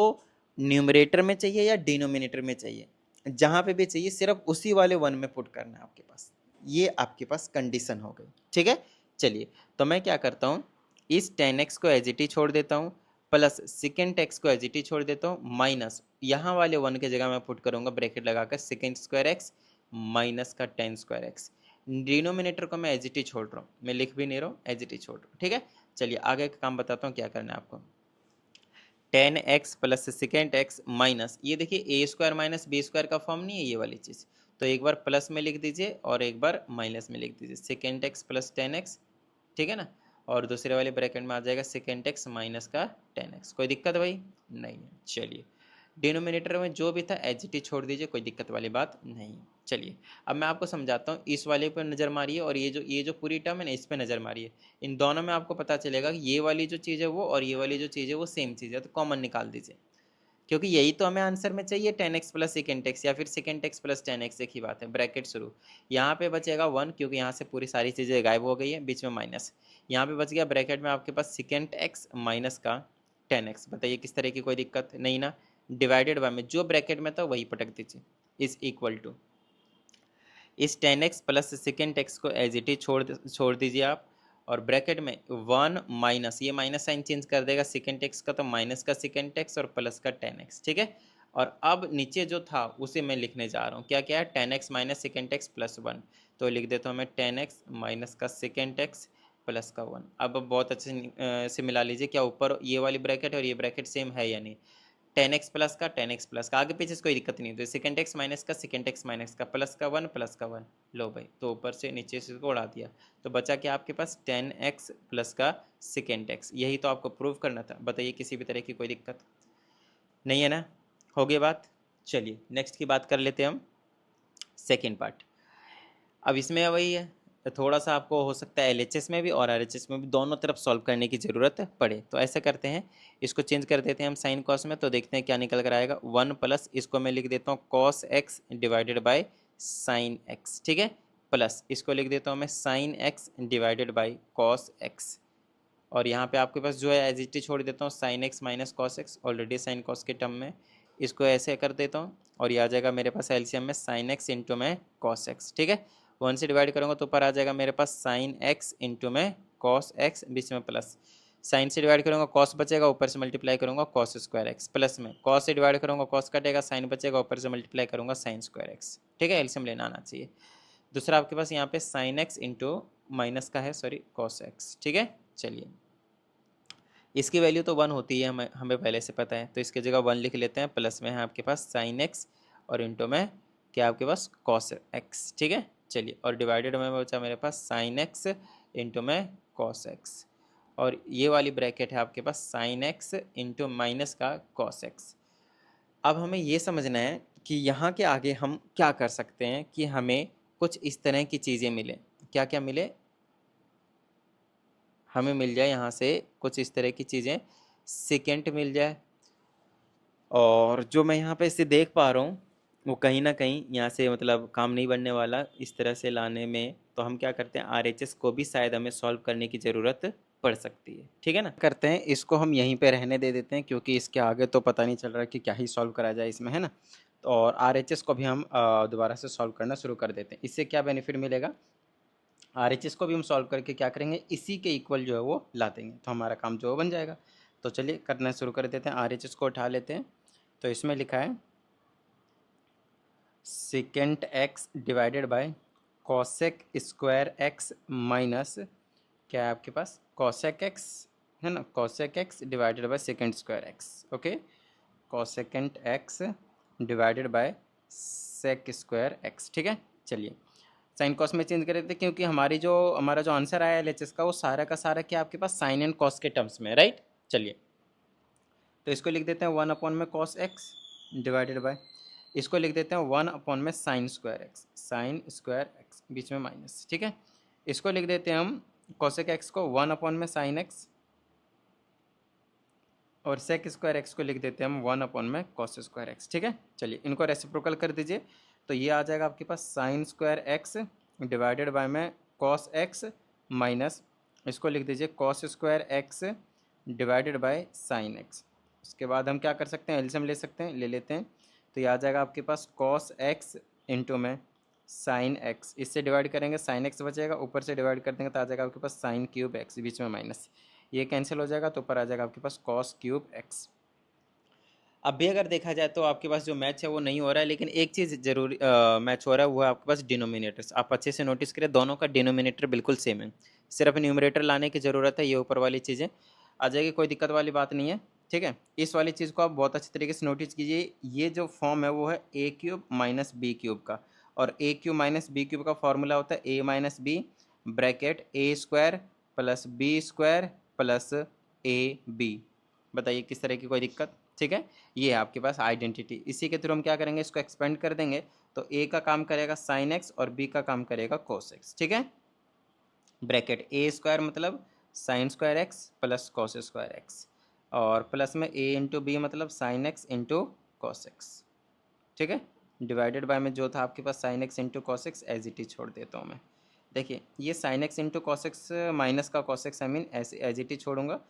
Speaker 1: न्यूमरेटर में चाहिए या डिनोमिनेटर में चाहिए। जहाँ पे भी चाहिए सिर्फ उसी वाले 1 में पुट करना है आपके पास, ये आपके पास कंडीशन हो गई, ठीक है। चलिए तो मैं क्या करता हूँ, इस 10x को एज इट इज छोड़ देता हूँ, प्लस सेकेंड एक्स को एज इट इज छोड़ देता हूँ, माइनस यहाँ वाले 1 की जगह मैं पुट करूँगा ब्रैकेट लगाकर सेकेंड स्क्वायर एक्स माइनस का 10 स्क्वायर एक्स। डिनोमिनेटर को मैं एज इट इज छोड़ रहा हूँ, मैं लिख भी नहीं रहा हूँ, एज इट इज छोड़ रहा हूँ, ठीक है। चलिए आगे का काम बताता हूँ क्या करना है आपको। 10x plus second x minus, ये देखिए ए स्क्वायर माइनस बी स्क्वायर का फॉर्म नहीं है ये वाली चीज़, तो एक बार प्लस में लिख दीजिए और एक बार माइनस में लिख दीजिए, सेकेंड एक्स प्लस 10x, ठीक है ना। और दूसरे वाले ब्रैकेट में आ जाएगा सेकेंड एक्स माइनस का 10x। कोई दिक्कत भाई नहीं है। चलिए डिनोमिनेटर में जो भी था एच टी छोड़ दीजिए, कोई दिक्कत वाली बात नहीं। चलिए अब मैं आपको समझाता हूँ, इस वाले पर नज़र मारिए और ये जो पूरी टर्म है ना इस पर नज़र मारिए। इन दोनों में आपको पता चलेगा कि ये वाली जो चीज़ है वो और ये वाली जो चीज़ है वो सेम चीज़ है, तो कॉमन निकाल दीजिए, क्योंकि यही तो हमें आंसर में चाहिए 10x प्लस सेकेंड एक्स या फिर सेकेंड एक्स प्लस 10x, एक ही बात है। ब्रैकेट शुरू, यहाँ पे बचेगा 1 क्योंकि यहाँ से पूरी सारी चीज़ें गायब हो गई है, बीच में माइनस, यहाँ पे बच गया ब्रैकेट में आपके पास सेकेंड एक्स माइनस का 10x। बताइए किस तरह की कोई दिक्कत नहीं ना। डिवाइडेड बाय में जो ब्रैकेट में था वही पटक दीजिए, इज इक्वल टू इस 10x प्लस सेकेंड एक्स को एज इट इज छोड़ दीजिए आप, और ब्रैकेट में 1 माइनस, ये माइनस साइन चेंज कर देगा सेकेंड एक्स का, तो माइनस का सेकेंड एक्स और प्लस का 10x, ठीक है। और अब नीचे जो था उसे मैं लिखने जा रहा हूँ, क्या क्या है, 10x minus second x plus 1, तो लिख देता हूँ मैं 10x माइनस का सेकेंड एक्स प्लस का 1। अब बहुत अच्छे से मिला लीजिए, क्या ऊपर ये वाली ब्रैकेट और ये ब्रैकेट सेम है या नहीं। 10x प्लस का आगे पीछे से कोई दिक्कत नहीं, तो सेकेंड एक्स माइनस का सेकेंड एक्स माइनस का प्लस का 1 प्लस का 1, लो भाई, तो ऊपर से नीचे से इसको उड़ा दिया, तो बचा क्या आपके पास 10x प्लस का सेकेंड एक्स। यही तो आपको प्रूव करना था, बताइए किसी भी तरह की कोई दिक्कत नहीं है ना, हो गई बात। चलिए नेक्स्ट की बात कर लेते हैं हम, सेकेंड पार्ट। अब इसमें वही है, तो थोड़ा सा आपको हो सकता है एलएचएस में भी और आरएचएस में भी दोनों तरफ सॉल्व करने की ज़रूरत पड़े, तो ऐसा करते हैं, इसको चेंज कर देते हैं हम साइन कॉस में, तो देखते हैं क्या निकल कर आएगा। 1 प्लस इसको मैं लिख देता हूँ cos x divided by sine x, ठीक है, प्लस इसको लिख देता हूँ मैं sine x divided by cos x, और यहाँ पे आपके पास जो है एज इट इज छोड़ देता हूँ sine x minus cos x, already sine cos के टर्म में, इसको ऐसे कर देता हूँ, और ये आ जाएगा मेरे पास एलसीएम में साइन एक्स इंटू में कॉस एक्स, ठीक है। 1 से डिवाइड करूँगा तो ऊपर आ जाएगा मेरे पास साइन एक्स इंटू में कॉस एक्स, बीच में प्लस, साइन से डिवाइड करूँगा कॉस बचेगा, ऊपर से मल्टीप्लाई करूँगा कॉस स्क्वायर एक्स, प्लस में कॉस से डिवाइड करूँगा कॉस कटेगा, साइन बचेगा, ऊपर से मल्टीप्लाई करूँगा साइन स्क्वायर एक्स, ठीक है, एलसीएम लेना आना चाहिए। दूसरा आपके पास यहाँ पे साइन एक्स इंटू माइनस का है, सॉरी कॉस एक्स, ठीक है। चलिए इसकी वैल्यू तो 1 होती है, हमें पहले से पता है, तो इसकी जगह 1 लिख लेते हैं, प्लस में है आपके पास साइन एक्स और इंटू में क्या आपके पास कॉस एक्स, ठीक है। चलिए और डिवाइडेड में बचा मेरे पास साइन एक्स इंटू में कॉस एक्स, और ये वाली ब्रैकेट है आपके पास साइन एक्स इंटू माइनस का कॉस एक्स। अब हमें ये समझना है कि यहाँ के आगे हम क्या कर सकते हैं कि हमें कुछ इस तरह की चीज़ें मिले, क्या क्या मिले, हमें मिल जाए यहाँ से कुछ इस तरह की चीज़ें, सेकेंड मिल जाए, और जो मैं यहाँ पे इसे देख पा रहा हूँ वो कहीं ना कहीं यहाँ से मतलब काम नहीं बनने वाला इस तरह से लाने में, तो हम क्या करते हैं आरएचएस को भी शायद हमें सॉल्व करने की ज़रूरत पड़ सकती है, ठीक है ना। करते हैं इसको हम यहीं पे रहने दे देते हैं, क्योंकि इसके आगे तो पता नहीं चल रहा कि क्या ही सॉल्व करा जाए इसमें, है ना। तो और आरएचएस को भी हम दोबारा से सॉल्व करना शुरू कर देते हैं। इससे क्या बेनिफिट मिलेगा, आरएचएस को भी हम सॉल्व करके क्या करेंगे, इसी के इक्वल जो है वो ला देंगे, तो हमारा काम जो है बन जाएगा। तो चलिए करना शुरू कर देते हैं, आरएचएस को उठा लेते हैं। तो इसमें लिखा है second X divided by cosec square X minus क्या है आपके पास कॉसेक एक्स, है ना, cosec X divided by second square X, okay, cosecant X divided by sec square X, ठीक है। चलिए साइन कॉस में चेंज कर देते हैं, क्योंकि हमारा जो आंसर आया एलएचएस का वो सारा का सारा क्या आपके पास साइन एंड कॉस के टर्म्स में, राइट। चलिए तो इसको लिख देते हैं 1 अपॉन में कॉस एक्स डिवाइडेड बाय, इसको लिख देते हैं 1 अपॉन में साइन स्क्वायर एक्स बीच में माइनस, ठीक है। इसको लिख देते हैं हम कॉसेक एक्स को 1 अपॉन में साइन एक्स, और सेक स्क्वायर एक्स को लिख देते हैं हम 1 अपॉन में कॉस स्क्वायर एक्स, ठीक है। चलिए इनको रेसिप्रोकल कर दीजिए, तो ये आ जाएगा आपके पास sine square X divided by में कॉस एक्स माइनस, इसको लिख दीजिए cos square X divided by sine X. उसके बाद हम क्या कर सकते हैं, एलसीएम ले सकते हैं, ले लेते हैं, तो ये आ जाएगा आपके पास कॉस एक्स इंटू में साइन एक्स, इससे डिवाइड करेंगे साइन एक्स बचेगा, ऊपर से डिवाइड कर देंगे तो आ जाएगा आपके पास साइन क्यूब एक्स बीच में माइनस, ये कैंसिल हो जाएगा तो ऊपर आ जाएगा आपके पास कॉस क्यूब एक्स। अब भी अगर देखा जाए तो आपके पास जो मैच है वो नहीं हो रहा है, लेकिन एक चीज़ जरूरी मैच हो रहा है, वो है आपके पास डिनोमिनेटर्स। आप अच्छे से नोटिस करें दोनों का डिनोमिनेटर बिल्कुल सेम है, सिर्फ न्यूमरेटर लाने की ज़रूरत है, ये ऊपर वाली चीज़ें आ जाएगी, कोई दिक्कत वाली बात नहीं है, ठीक है। इस वाली चीज़ को आप बहुत अच्छी तरीके से नोटिस कीजिए, ये जो फॉर्म है वो है A cube minus B cube का, और A cube minus B cube का फॉर्मूला होता है A minus B bracket A square plus B square plus A B. बताइए किस तरह की कोई दिक्कत, ठीक है। ये है आपके पास आइडेंटिटी, इसी के थ्रू हम क्या करेंगे, इसको एक्सपेंड कर देंगे, तो ए का काम करेगा साइन एक्स और बी का काम करेगा कोस एक्स, ठीक है। ब्रैकेट ए स्क्वायर मतलब sine square X plus cos square X, और प्लस में ए इंटू बी मतलब sine X into cos X, ठीक है। डिवाइडेड बाय में जो था आपके पास sine X into cos X as it is छोड़ देता हूँ मैं। देखिए ये sine X into cos X minus का कॉस एक्स आई मीन ऐसे एज इट इज छोड़ूंगा,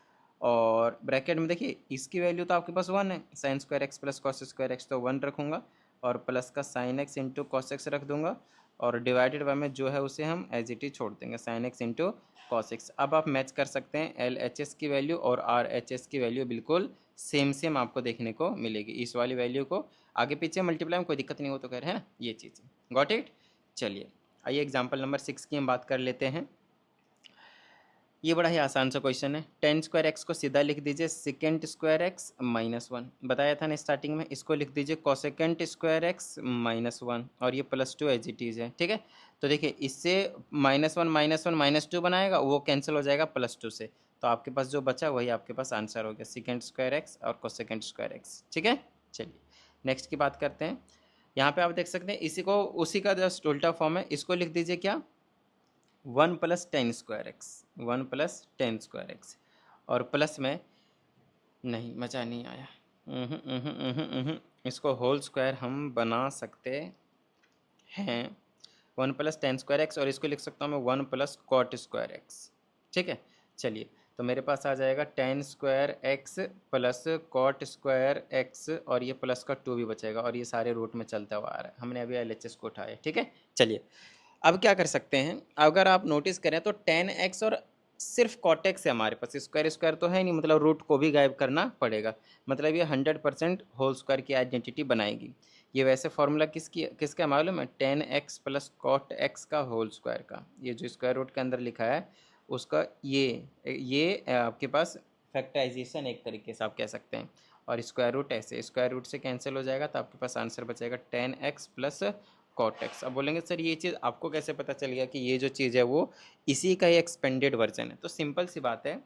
Speaker 1: और ब्रैकेट में देखिए इसकी वैल्यू तो आपके पास 1 है, sign square X plus cos square x तो 1 रखूँगा, और प्लस का sine X into cos x रख दूंगा, और डिवाइडेड बाय में जो है उसे हम एज इट इज छोड़ देंगे, sign X into cos x. अब आप मैच कर सकते हैं एल एच एस की वैल्यू और आर एच एस की वैल्यू बिल्कुल सेम सेम आपको देखने को मिलेगी। इस वाली वैल्यू को आगे पीछे मल्टीप्लाई में कोई दिक्कत नहीं हो तो खैर है ना, ये चीज़ गॉट इट। चलिए आइए एग्जाम्पल नंबर 6 की हम बात कर लेते हैं। ये बड़ा ही आसान सा क्वेश्चन है। टेन स्क्वायर एक्स को सीधा लिख दीजिए second square X minus one, बताया था ना स्टार्टिंग में। इसको लिख दीजिए cosecant square X minus one, और ये plus two as it is है, ठीक है। तो देखिए इससे माइनस वन माइनस टू बनाएगा, वो कैंसिल हो जाएगा प्लस टू से, तो आपके पास जो बचा वही आपके पास आंसर हो गया, सेकेंड स्क्वायर एक्स और कोसेकेंट स्क्वायर एक्स, ठीक है। चलिए नेक्स्ट की बात करते हैं। यहाँ पे आप देख सकते हैं इसी को उसी का जस्ट उल्टा फॉर्म है। इसको लिख दीजिए क्या, one plus tan square x, one plus tan square X, और प्लस में नहीं मज़ा नहीं आया, इसको होल स्क्वायर हम बना सकते हैं, one plus tan square X, और इसको लिख सकता हूँ मैं one plus cot square X, ठीक है। चलिए तो मेरे पास आ जाएगा tan square X plus cot square X, और ये प्लस का टू भी बचेगा, और ये सारे रूट में चलता हुआ आ रहा है, हमने अभी LHS को उठाया, ठीक है। चलिए अब क्या कर सकते हैं, अगर आप नोटिस करें तो टेन एक्स और सिर्फ कॉटेक्स है हमारे पास, स्क्वायर स्क्वायर तो है नहीं, मतलब रूट को भी गायब करना पड़ेगा, मतलब ये 100% होल स्क्वायर की आइडेंटिटी बनाएगी। ये वैसे फॉर्मूला किसका मालूम है, tan X plus cot X का होल स्क्वायर का, ये जो स्क्वायर रूट के अंदर लिखा है उसका ये आपके पास फैक्टराइजेशन एक तरीके से आप कह सकते हैं, और स्क्वायर रूट ऐसे स्क्वायर रूट से कैंसिल हो जाएगा, तो आपके पास आंसर बचेगा tan X plus cot X. अब बोलेंगे सर ये चीज़ आपको कैसे पता चल गया कि ये जो चीज़ है वो इसी का ही एक्सपेंडेड वर्जन है, तो सिंपल सी बात है,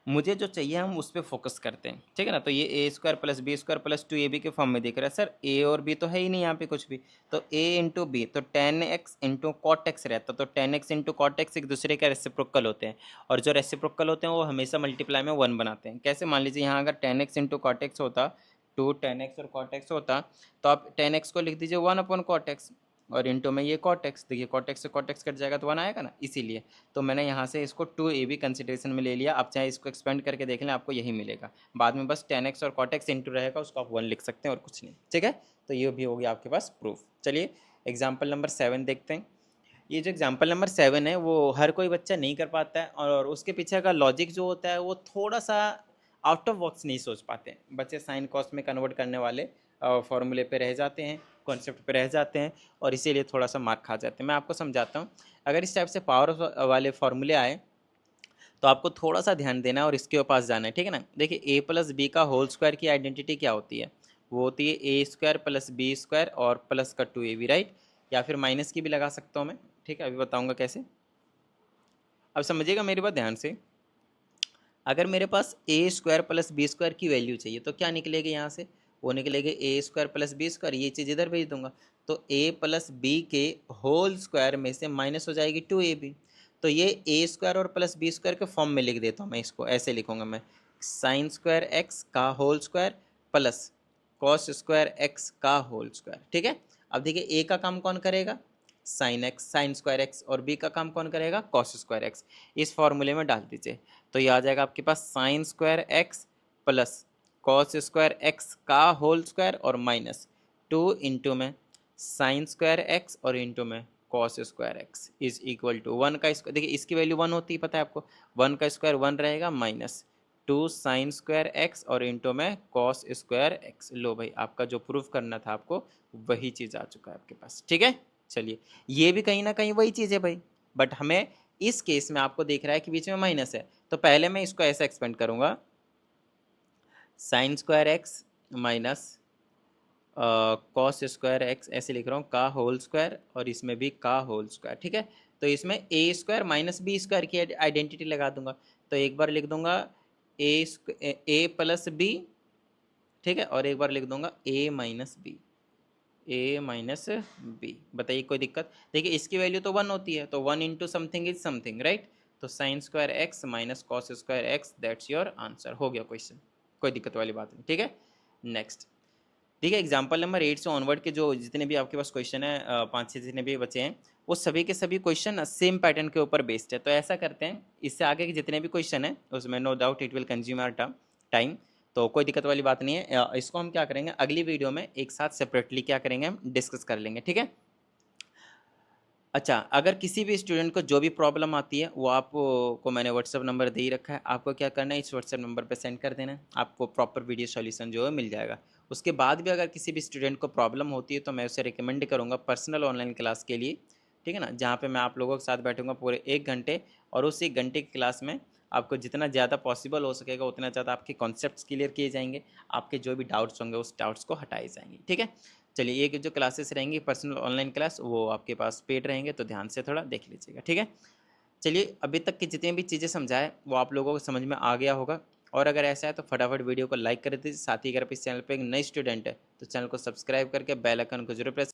Speaker 1: मुझे जो चाहिए हम उस पर फोकस करते हैं, ठीक है ना। तो ये A square plus B square plus two A B के फॉर्म में दिख रहा है, सर ए और बी तो है ही नहीं यहाँ पे कुछ भी, तो ए इंटू बी, तो tan X into cot X रहता, तो tan X into cot X एक दूसरे के रेसिप्रोकल होते हैं, और जो रेसिप्रोकल होते हैं वो हमेशा मल्टीप्लाई में वन बनाते हैं। कैसे, मान लीजिए यहाँ अगर tan X into cot X होता, टू टेन एक्स और कॉट एक्स होता, तो आप टेन एक्स को लिख दीजिए वन अपॉन कॉट एक्स, और इंटू में ये कॉट एक्स, देखिए कॉट एक्स से कॉट एक्स कट जाएगा तो वन आएगा ना, इसीलिए तो मैंने यहाँ से इसको टू ए भी कंसिडरेशन में ले लिया। आप चाहे इसको एक्सपेंड करके देख लें, आपको यही मिलेगा, बाद में बस टेन एक्स और कॉट एक्स इंटू रहेगा, उसको आप वन लिख सकते हैं और कुछ नहीं, ठीक है। तो ये भी हो गया आपके पास प्रूफ। चलिए एग्जाम्पल नंबर 7 देखते हैं। ये जो एग्जाम्पल नंबर 7 है वो हर कोई बच्चा नहीं कर पाता है, और उसके पीछे का लॉजिक जो होता है वो थोड़ा सा आउट ऑफ बॉक्स नहीं सोच पाते हैं बच्चे, साइन कॉस्ट में कन्वर्ट करने वाले फॉर्मूले पे रह जाते हैं, कॉन्सेप्ट पे रह जाते हैं, और इसीलिए थोड़ा सा मार्क खा जाते हैं। मैं आपको समझाता हूँ, अगर इस टाइप से पावर वाले फॉर्मूले आए तो आपको थोड़ा सा ध्यान देना है और इसके पास जाना है, ठीक है ना। देखिए ए प्लस बी का होल स्क्वायर की आइडेंटिटी क्या होती है, वो होती है ए स्क्वायर प्लस बी स्क्वायर और प्लस का टू ए बी, राइट, या फिर माइनस की भी लगा सकता हूँ मैं, ठीक है, अभी बताऊँगा कैसे। अब समझिएगा मेरी बात ध्यान से, अगर मेरे पास A square plus B square की वैल्यू चाहिए तो क्या निकलेगी यहाँ से, वो निकलेगी ए स्क्वायर प्लस बी स्क्वायर, ये चीज़ इधर भेज दूंगा, तो ए प्लस बी के होल स्क्वायर में से माइनस हो जाएगी टू ए बी, तो ये ए स्क्वायर और प्लस बी स्क्वायर के फॉर्म में लिख देता हूँ मैं, इसको ऐसे लिखूंगा मैं, साइन स्क्वायर एक्स का whole square plus cos square X का होल स्क्वायर, ठीक है। अब देखिए ए का काम कौन करेगा, sine X sine square X, और बी का काम कौन करेगा, कॉस स्क्वायर एक्स, इस फॉर्मूले में डाल दीजिए, तो ये आ जाएगा आपके पास sine square X plus cos square X का होल स्क्वायर और माइनस टू इंटू में साइन स्क्वायर एक्स और इंटू में cos square X is equal to one का स्क्वायर, देखिए इसकी वैल्यू वन होती है पता है आपको, वन का स्क्वायर वन रहेगा minus two sign square X और इंटू में कॉस स्क्वायर एक्स। लो भाई आपका जो प्रूफ करना था आपको वही चीज़ आ चुका है आपके पास, ठीक है। चलिए ये भी कहीं ना कहीं वही चीज़ है भाई, बट हमें इस केस में आपको देख रहा है कि बीच में माइनस है, तो पहले मैं इसको ऐसे एक्सपेंड करूंगा, sign square X minus cos square x, ऐसे लिख रहा हूँ, का होल स्क्वायर और इसमें भी का होल स्क्वायर, ठीक है। तो इसमें ए स्क्वायर माइनस बी स्क्वायर की आइडेंटिटी लगा दूंगा, तो एक बार लिख दूंगा ए प्लस बी, ठीक है, और एक बार लिख दूंगा ए माइनस बी, ए माइनस बी। बताइए कोई दिक्कत, देखिए इसकी वैल्यू तो वन होती है, तो one into something is something, right, तो sine square X minus cos square X, that's your answer, हो गया क्वेश्चन, कोई दिक्कत वाली बात नहीं, ठीक है। नेक्स्ट देखिए एग्जाम्पल नंबर 8 से ऑनवर्ड के जो जितने भी आपके पास क्वेश्चन है, पाँच छः जितने भी बचे हैं, वो सभी के सभी क्वेश्चन सेम पैटर्न के ऊपर बेस्ड है। तो ऐसा करते हैं, इससे आगे के जितने भी क्वेश्चन हैं उसमें no doubt it will consume our time, तो कोई दिक्कत वाली बात नहीं है। इसको हम क्या करेंगे, अगली वीडियो में एक साथ सेपरेटली क्या करेंगे, हम डिस्कस कर लेंगे, ठीक है। अच्छा, अगर किसी भी स्टूडेंट को जो भी प्रॉब्लम आती है, वो आपको मैंने व्हाट्सएप नंबर दे ही रखा है। आपको क्या करना है, इस व्हाट्सएप नंबर पे सेंड कर देना है, आपको प्रॉपर वीडियो सॉल्यूशन जो है मिल जाएगा। उसके बाद भी अगर किसी भी स्टूडेंट को प्रॉब्लम होती है, तो मैं उसे रिकमेंड करूँगा पर्सनल ऑनलाइन क्लास के लिए, ठीक है ना? जहाँ पे मैं आप लोगों के साथ बैठूँगा पूरे 1 घंटे, और उस 1 घंटे की क्लास में आपको जितना ज़्यादा पॉसिबल हो सकेगा, उतना ज़्यादा आपके कॉन्सेप्ट्स क्लियर किए जाएँगे, आपके जो भी डाउट्स होंगे, उस डाउट्स को हटाए जाएँगे, ठीक है? चलिए, ये जो क्लासेस रहेंगी पर्सनल ऑनलाइन क्लास, वो आपके पास पेड रहेंगे, तो ध्यान से थोड़ा देख लीजिएगा, ठीक है? चलिए, अभी तक की जितनी भी चीज़ें समझाए वो आप लोगों को समझ में आ गया होगा, और अगर ऐसा है तो फटाफट वीडियो को लाइक कर दीजिए। साथ ही अगर आप इस चैनल पे एक नए स्टूडेंट है, तो चैनल को सब्सक्राइब करके बेल आइकन को जरूर प्रेस